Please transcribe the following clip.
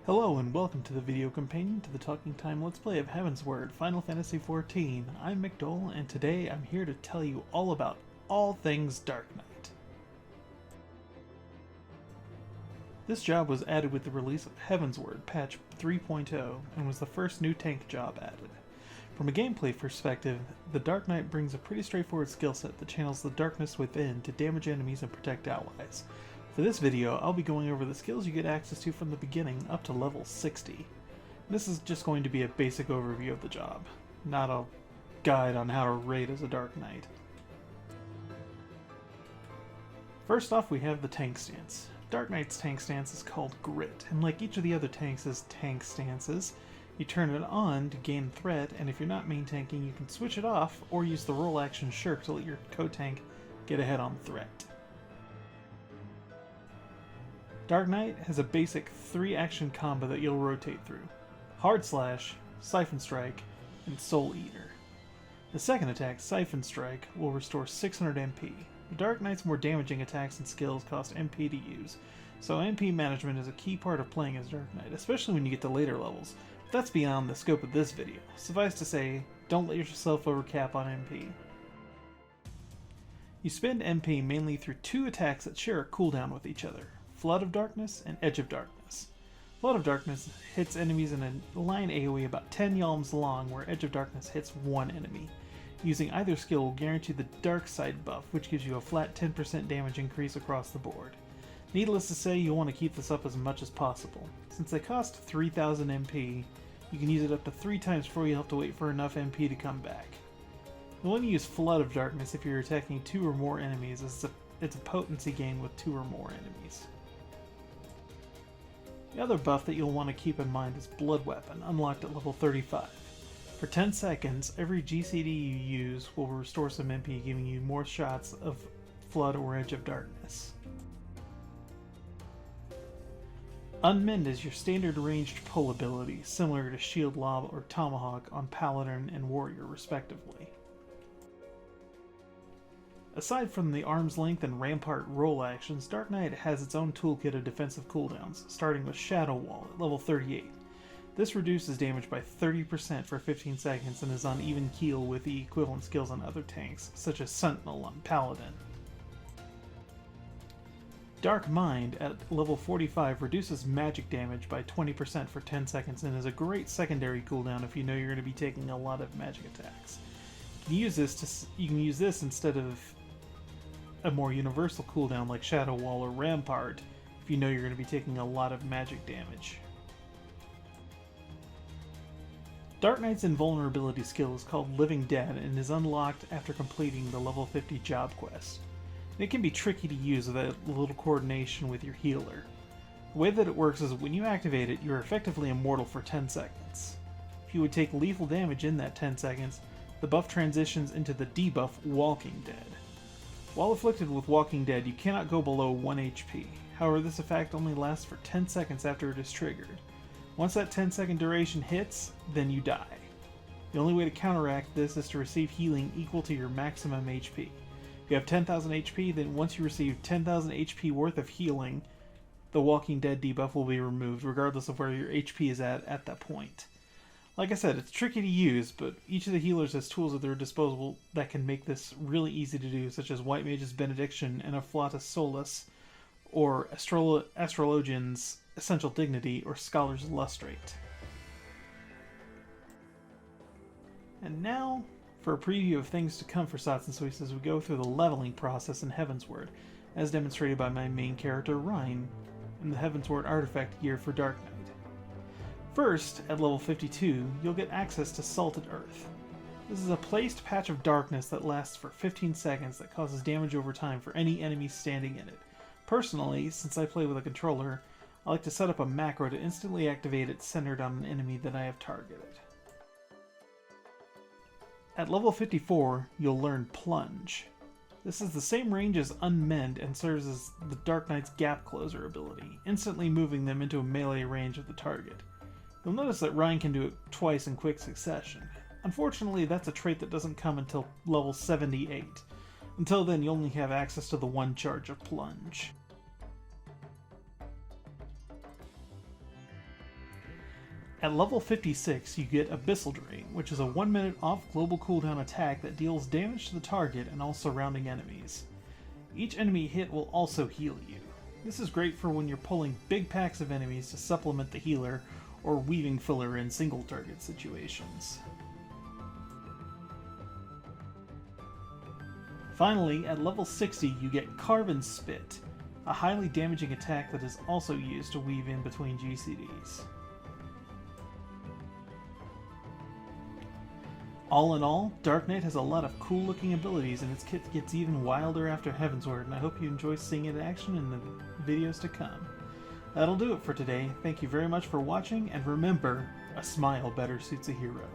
Hello and welcome to the video companion to the Talking Time Let's Play of Heavensward, Final Fantasy XIV. I'm McDole, and today I'm here to tell you all about all things Dark Knight. This job was added with the release of Heavensward, patch 3.0, and was the first new tank job added. From a gameplay perspective, the Dark Knight brings a pretty straightforward skill set that channels the darkness within to damage enemies and protect allies. For this video, I'll be going over the skills you get access to from the beginning up to level 60. This is just going to be a basic overview of the job, not a guide on how to raid as a Dark Knight. First off, we have the tank stance. Dark Knight's tank stance is called Grit, and like each of the other tanks' tank stances, you turn it on to gain threat, and if you're not main tanking, you can switch it off or use the roll action Shirk to let your co-tank get ahead on threat. Dark Knight has a basic 3-action combo that you'll rotate through: Hard Slash, Siphon Strike, and Soul Eater. The second attack, Siphon Strike, will restore 600 MP. The Dark Knight's more damaging attacks and skills cost MP to use, so MP management is a key part of playing as Dark Knight, especially when you get to later levels, but that's beyond the scope of this video. Suffice to say, don't let yourself overcap on MP. You spend MP mainly through 2 attacks that share a cooldown with each other: Flood of Darkness and Edge of Darkness. Flood of Darkness hits enemies in a line AoE about 10 yalms long, where Edge of Darkness hits 1 enemy. Using either skill will guarantee the Dark Side buff, which gives you a flat 10% damage increase across the board. Needless to say, you'll want to keep this up as much as possible. Since they cost 3000 MP, you can use it up to 3 times before you have to wait for enough MP to come back. You'll only use Flood of Darkness if you're attacking 2 or more enemies, as it's a potency gain with 2 or more enemies. The other buff that you'll want to keep in mind is Blood Weapon, unlocked at level 35. For 10 seconds, every GCD you use will restore some MP, giving you more shots of Flood or Edge of Darkness. Unmend is your standard ranged pull ability, similar to Shield Lob or Tomahawk on Paladin and Warrior respectively. Aside from the Arm's Length and Rampart roll actions, Dark Knight has its own toolkit of defensive cooldowns, starting with Shadow Wall at level 38. This reduces damage by 30% for 15 seconds and is on even keel with the equivalent skills on other tanks, such as Sentinel on Paladin. Dark Mind at level 45 reduces magic damage by 20% for 10 seconds and is a great secondary cooldown if you know you're going to be taking a lot of magic attacks. You can use this instead of a more universal cooldown like Shadow Wall or Rampart if you know you're going to be taking a lot of magic damage. Dark Knight's invulnerability skill is called Living Dead and is unlocked after completing the level 50 job quest. It can be tricky to use without a little coordination with your healer. The way that it works is when you activate it, you're effectively immortal for 10 seconds. If you would take lethal damage in that 10 seconds, the buff transitions into the debuff Walking Dead. While afflicted with Walking Dead, you cannot go below 1 HP. However, this effect only lasts for 10 seconds after it is triggered. Once that 10-second duration hits, then you die. The only way to counteract this is to receive healing equal to your maximum HP. If you have 10,000 HP, then once you receive 10,000 HP worth of healing, the Walking Dead debuff will be removed, regardless of where your HP is at that point. Like I said, it's tricky to use, but each of the healers has tools at their disposal that can make this really easy to do, such as White Mage's Benediction and Afflatus Solus, or Astrologian's Essential Dignity, or Scholar's Lustrate. And now, for a preview of things to come for Satsunsui as we go through the leveling process in Heavensward, as demonstrated by my main character, Rhine, in the Heavensward artifact gear for Dark Knight. First, at level 52, you'll get access to Salted Earth. This is a placed patch of darkness that lasts for 15 seconds that causes damage over time for any enemy standing in it. Personally, since I play with a controller, I like to set up a macro to instantly activate it centered on an enemy that I have targeted. At level 54, you'll learn Plunge. This is the same range as Unmend and serves as the Dark Knight's Gap Closer ability, instantly moving them into a melee range of the target. You'll notice that Rhine can do it twice in quick succession. Unfortunately, that's a trait that doesn't come until level 78. Until then, you only have access to the 1 charge of Plunge. At level 56, you get Abyssal Drain, which is a 1 minute off global cooldown attack that deals damage to the target and all surrounding enemies. Each enemy hit will also heal you. This is great for when you're pulling big packs of enemies to supplement the healer or weaving filler in single target situations. Finally, at level 60 you get Carve and Spit, a highly damaging attack that is also used to weave in between GCDs. All in all, Dark Knight has a lot of cool looking abilities and its kit gets even wilder after Heavensward, and I hope you enjoy seeing it in action in the videos to come. That'll do it for today. Thank you very much for watching, and remember, a smile better suits a hero.